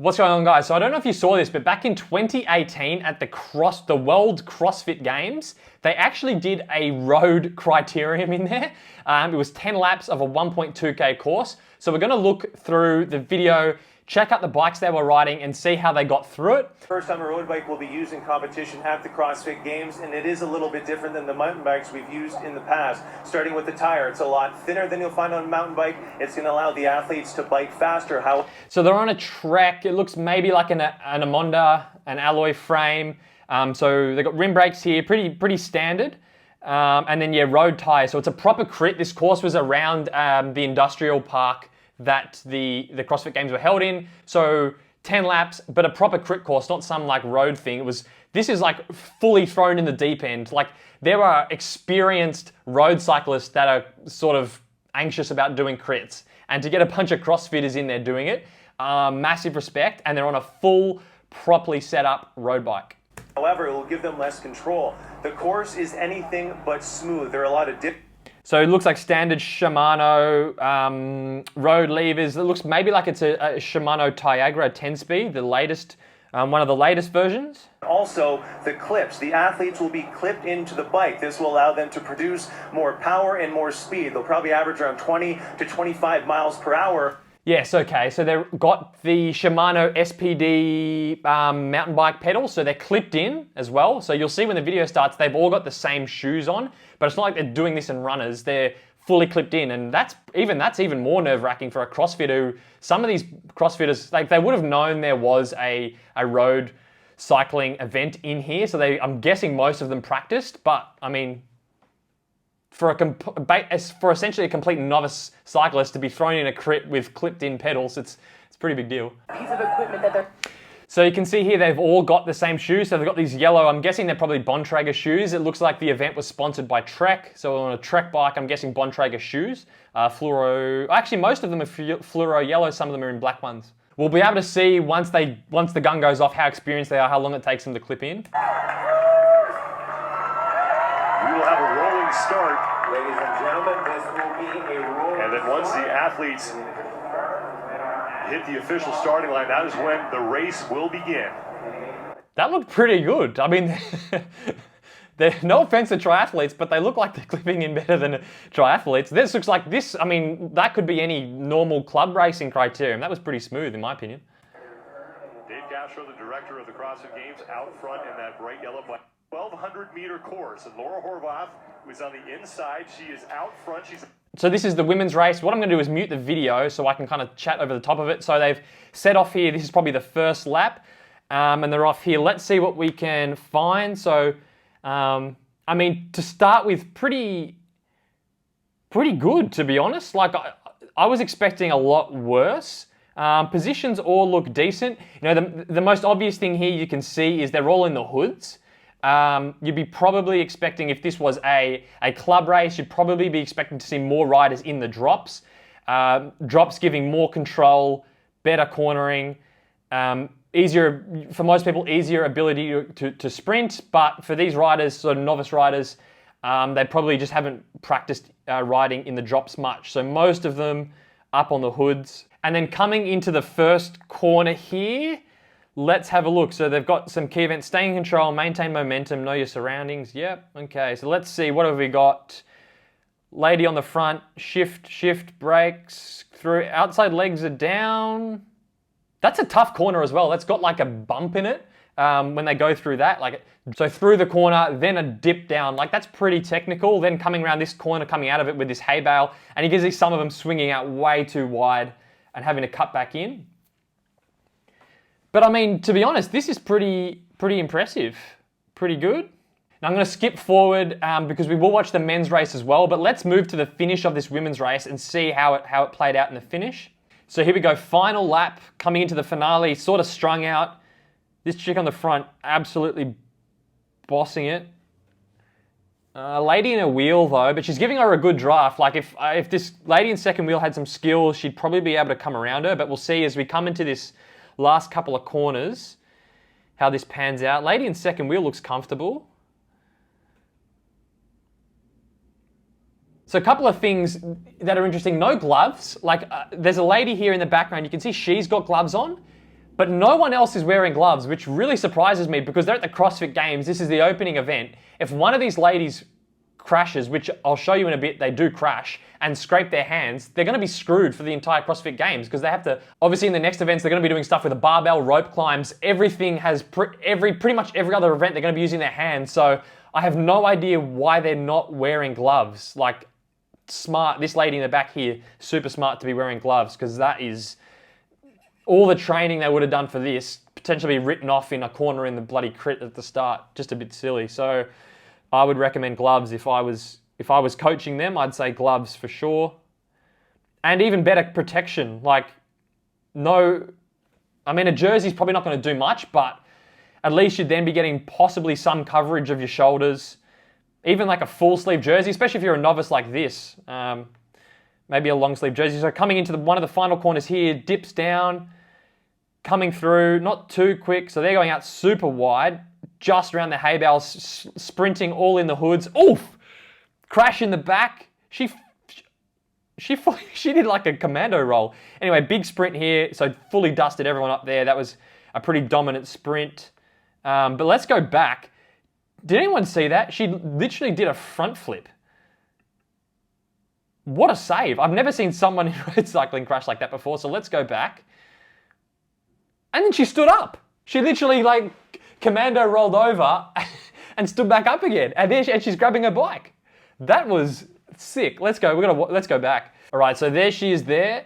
What's going on, guys? So I don't know if you saw this, but back in 2018 at the World CrossFit Games, they actually did a road criterium in there. It was 10 laps of a 1.2K course. So we're gonna look through the video, check out the bikes they were riding and see how they got through it. First time a road bike will be used in competition at the CrossFit Games, and it is a little bit different than the mountain bikes we've used in the past. Starting with the tire, it's a lot thinner than you'll find on a mountain bike. It's going to allow the athletes to bike faster. So they're on a Trek. It looks maybe like an Amonda, an alloy frame. So they've got rim brakes here, pretty standard. And then road tires. So it's a proper crit. This course was around the industrial park that the CrossFit Games were held in. So 10 laps, but a proper crit course, not some like road thing. This is like fully thrown in the deep end. Like there are experienced road cyclists that are sort of anxious about doing crits. And to get a bunch of CrossFitters in there doing it, massive respect. And they're on a full, properly set up road bike. However, it will give them less control. The course is anything but smooth. There are a lot of So it looks like standard Shimano road levers. It looks maybe like it's a Shimano Tiagra 10-speed, the latest, one of the latest versions. Also, the clips. The athletes will be clipped into the bike. This will allow them to produce more power and more speed. They'll probably average around 20 to 25 miles per hour. Yes, okay, so they've got the Shimano SPD mountain bike pedals, so they're clipped in as well. So you'll see when the video starts, they've all got the same shoes on, but it's not like they're doing this in runners, they're fully clipped in, and that's even more nerve-wracking for a CrossFitter. Some of these CrossFitters, like they would have known there was a road cycling event in here, so I'm guessing most of them practiced, but I mean, for essentially a complete novice cyclist to be thrown in a crit with clipped-in pedals, it's a pretty big deal. Piece of equipment that they're... So you can see here they've all got the same shoes. So they've got these yellow, I'm guessing they're probably Bontrager shoes. It looks like the event was sponsored by Trek. So on a Trek bike, I'm guessing Bontrager shoes. Fluoro, actually most of them are fluoro yellow, some of them are in black ones. We'll be able to see once the gun goes off how experienced they are, how long it takes them to clip in. We will have a rolling start. Ladies and gentlemen, this will be a rolling And then once the athletes hit the official starting line, that is when the race will begin. That looked pretty good. I mean, no offense to triathletes, but they look like they're clipping in better than triathletes. This looks like this, I mean, that could be any normal club racing criterium. That was pretty smooth in my opinion. Dave Castro, the director of the CrossFit Games, out front in that bright yellow bike. 1,200-meter course, and Laura Horvath, who's on the inside, she is out front. So this is the women's race. What I'm going to do is mute the video so I can kind of chat over the top of it. So they've set off here. This is probably the first lap, and they're off here. Let's see what we can find. So, I mean, to start with, pretty good, to be honest. Like, I was expecting a lot worse. Positions all look decent. You know, the most obvious thing here you can see is they're all in the hoods. You'd be probably expecting, if this was a club race, you'd probably be expecting to see more riders in the drops. Drops giving more control, better cornering, easier, for most people, easier ability to sprint. But for these riders, sort of novice riders, they probably just haven't practiced riding in the drops much. So most of them up on the hoods. And then coming into the first corner here, let's have a look. So they've got some key events: stay in control, maintain momentum, know your surroundings. Yep, okay, so let's see, what have we got? Lady on the front, shift, brakes, through, outside legs are down. That's a tough corner as well. That's got like a bump in it when they go through that. Like, so through the corner, then a dip down. Like, that's pretty technical. Then coming around this corner, coming out of it with this hay bale, and you can see some of them swinging out way too wide and having to cut back in. But I mean, to be honest, this is pretty impressive, pretty good. Now I'm going to skip forward because we will watch the men's race as well, but let's move to the finish of this women's race and see how it played out in the finish. So here we go, final lap, coming into the finale, sort of strung out. This chick on the front, absolutely bossing it. Lady in a wheel though, but she's giving her a good draft. Like if this lady in second wheel had some skills, she'd probably be able to come around her, but we'll see as we come into this last couple of corners how this pans out. Lady in second wheel looks comfortable. So a couple of things that are interesting. No gloves. Like there's a lady here in the background. You can see she's got gloves on, but no one else is wearing gloves, which really surprises me because they're at the CrossFit Games. This is the opening event. If one of these ladies crashes, which I'll show you in a bit, they do crash and scrape their hands, they're going to be screwed for the entire CrossFit Games because they have to, obviously in the next events, they're going to be doing stuff with a barbell, rope climbs, everything has, pretty much every other event, they're going to be using their hands. So I have no idea why they're not wearing gloves. Like, smart, this lady in the back here, super smart to be wearing gloves because that is, all the training they would have done for this, potentially be written off in a corner in the bloody crit at the start, just a bit silly. So I would recommend gloves if I was coaching them. I'd say gloves for sure, and even better protection. Like, no, I mean a jersey's probably not going to do much, but at least you'd then be getting possibly some coverage of your shoulders. Even like a full sleeve jersey, especially if you're a novice like this, maybe a long sleeve jersey. So coming into one of the final corners here, dips down, coming through, not too quick. So they're going out super wide. Just around the hay bales, sprinting all in the hoods. Oof! Crash in the back. She did like a commando roll. Anyway, big sprint here. So fully dusted everyone up there. That was a pretty dominant sprint. But let's go back. Did anyone see that? She literally did a front flip. What a save. I've never seen someone in road cycling crash like that before. So let's go back. And then she stood up. She literally like commando rolled over and stood back up again. And then she's grabbing her bike. That was sick. Let's go. Let's go back. All right, so there she is there,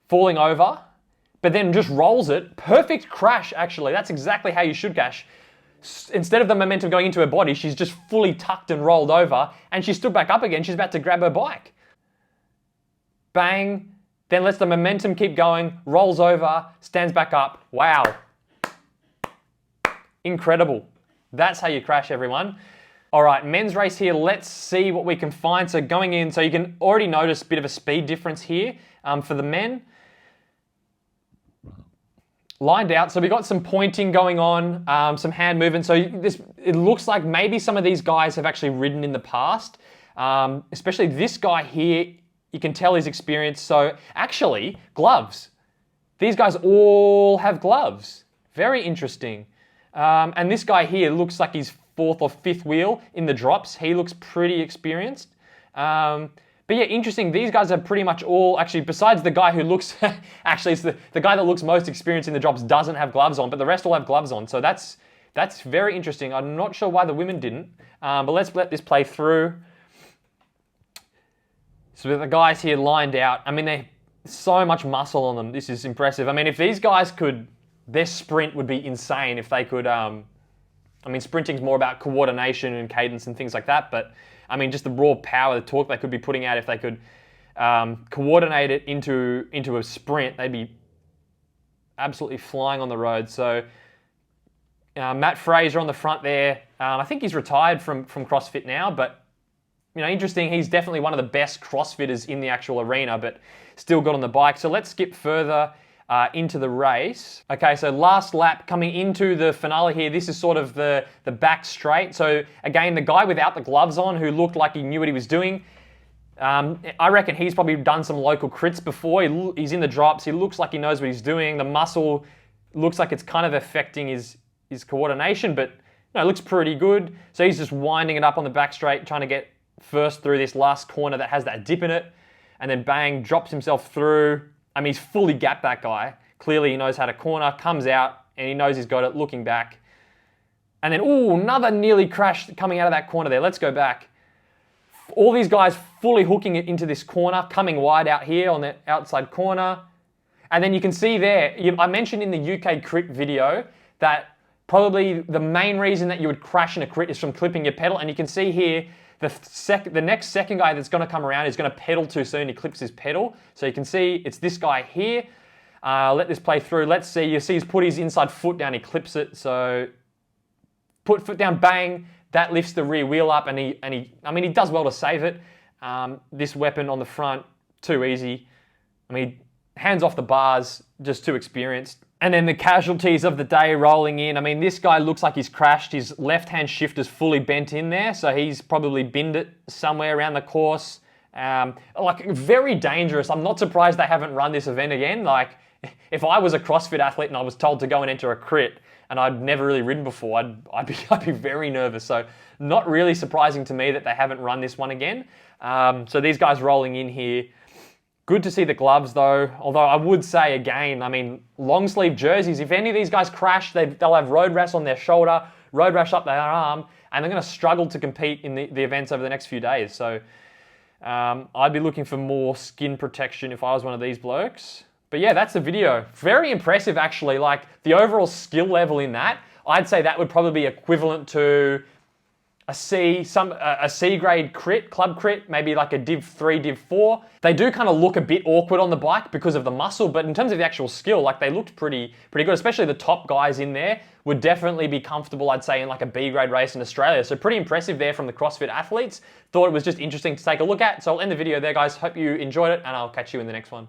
falling over, but then just rolls it. Perfect crash, actually. That's exactly how you should crash. Instead of the momentum going into her body, she's just fully tucked and rolled over, and she stood back up again. She's about to grab her bike. Bang. Then lets the momentum keep going, rolls over, stands back up. Wow. Incredible. That's how you crash, everyone. All right, men's race here. Let's see what we can find. So going in, so you can already notice a bit of a speed difference here for the men. Lined out, so we got some pointing going on, some hand movement. So it looks like maybe some of these guys have actually ridden in the past, especially this guy here. You can tell he's experienced. So actually, gloves. These guys all have gloves. Very interesting. And this guy here looks like he's fourth or fifth wheel in the drops. He looks pretty experienced. But yeah, interesting. These guys are pretty much all, actually, besides the guy who looks, actually, it's the guy that looks most experienced in the drops doesn't have gloves on, but the rest all have gloves on. So that's very interesting. I'm not sure why the women didn't, but let's let this play through. So the guys here lined out, I mean, they so much muscle on them. This is impressive. I mean, if these guys could, their sprint would be insane if they could, I mean, sprinting's more about coordination and cadence and things like that, but I mean, just the raw power, the torque they could be putting out if they could coordinate it into a sprint, they'd be absolutely flying on the road. So Matt Fraser on the front there. I think he's retired from CrossFit now, but you know, interesting. He's definitely one of the best CrossFitters in the actual arena, but still got on the bike. So let's skip further into the race. Okay, so last lap coming into the finale here. This is sort of the back straight. So again, the guy without the gloves on who looked like he knew what he was doing. I reckon he's probably done some local crits before. He's in the drops. He looks like he knows what he's doing. The muscle looks like it's kind of affecting his coordination, but no, it looks pretty good. So he's just winding it up on the back straight, trying to get first through this last corner that has that dip in it, and then bang, drops himself through. I mean, he's fully gapped that guy. Clearly he knows how to corner, comes out, and he knows he's got it, looking back. And then, ooh, another nearly crash coming out of that corner there. Let's go back. All these guys fully hooking it into this corner, coming wide out here on the outside corner. And then you can see there, I mentioned in the UK crit video that probably the main reason that you would crash in a crit is from clipping your pedal. And you can see here, the next second guy that's going to come around is going to pedal too soon. He clips his pedal. So you can see it's this guy here. Let this play through. Let's see. You see he's put his inside foot down. He clips it. So put foot down, bang. That lifts the rear wheel up, and he does well to save it. This weapon on the front, too easy. I mean, hands off the bars, just too experienced. And then the casualties of the day rolling in. I mean, this guy looks like he's crashed. His left-hand shifter's fully bent in there, so he's probably binned it somewhere around the course. Like, very dangerous. I'm not surprised they haven't run this event again. Like, if I was a CrossFit athlete and I was told to go and enter a crit and I'd never really ridden before, I'd be very nervous. So not really surprising to me that they haven't run this one again. So these guys rolling in here. Good to see the gloves though, although I would say again, I mean, long sleeve jerseys, if any of these guys crash, they'll have road rash on their shoulder, road rash up their arm, and they're going to struggle to compete in the events over the next few days. So I'd be looking for more skin protection if I was one of these blokes. But yeah, that's the video. Very impressive actually, like the overall skill level in that, I'd say that would probably be equivalent to a C grade crit, club crit, maybe like a Div 3, Div 4. They do kind of look a bit awkward on the bike because of the muscle, but in terms of the actual skill, like they looked pretty good, especially the top guys in there would definitely be comfortable, I'd say, in like a B grade race in Australia. So pretty impressive there from the CrossFit athletes. Thought it was just interesting to take a look at. So I'll end the video there, guys. Hope you enjoyed it, and I'll catch you in the next one.